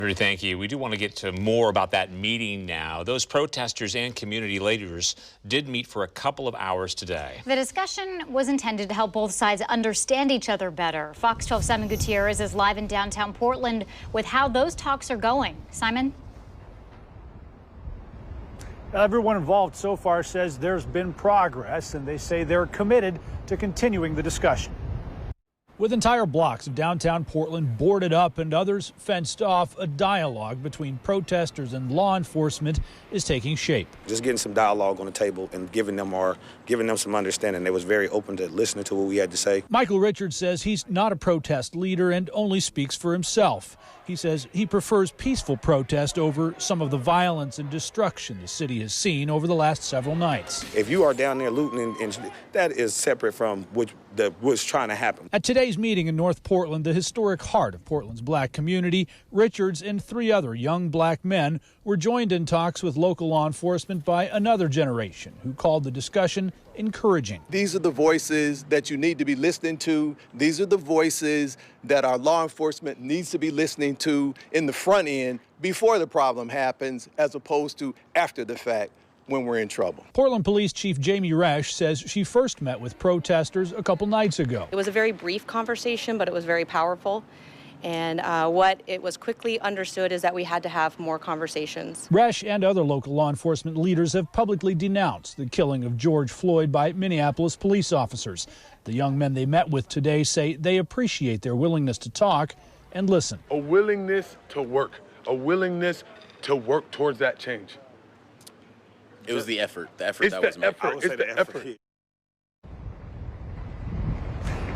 Thank you. We do want to get to more about that meeting now. Those protesters and community leaders did meet for a couple of hours today. The discussion was intended to help both sides understand each other better. Fox 12's Simon Gutierrez is live in downtown Portland with how those talks are going. Simon? Everyone involved so far says there's been progress, and they say they're committed to continuing the discussion. With entire blocks of downtown Portland boarded up and others fenced off, a dialogue between protesters and law enforcement is taking shape. Just getting some dialogue on the table and giving them some understanding. They was very open to listening to what we had to say. Michael Richards says he's not a protest leader and only speaks for himself. He says he prefers peaceful protest over some of the violence and destruction the city has seen over the last several nights. If you are down there looting, and that is separate from what's trying to happen. At today's meeting in North Portland, the historic heart of Portland's black community, Richards and 3 other young black men were joined in talks with local law enforcement by another generation who called the discussion encouraging. These are the voices that you need to be listening to. These are the voices that our law enforcement needs to be listening to in the front end before the problem happens, as opposed to after the fact when we're in trouble. Portland Police Chief Jamie Resch says she first met with protesters a couple nights ago. It was a very brief conversation, but it was very powerful. And what it was quickly understood is that we had to have more conversations. Resch and other local law enforcement leaders have publicly denounced the killing of George Floyd by Minneapolis police officers. The young men they met with today say they appreciate their willingness to talk and listen. A willingness to work towards that change. It was the effort that was made. It's the effort.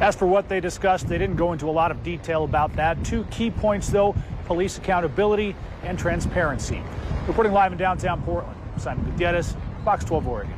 As for what they discussed, they didn't go into a lot of detail about that. 2 key points, though: police accountability and transparency. Reporting live in downtown Portland, Simon Gutierrez, Fox 12 Oregon.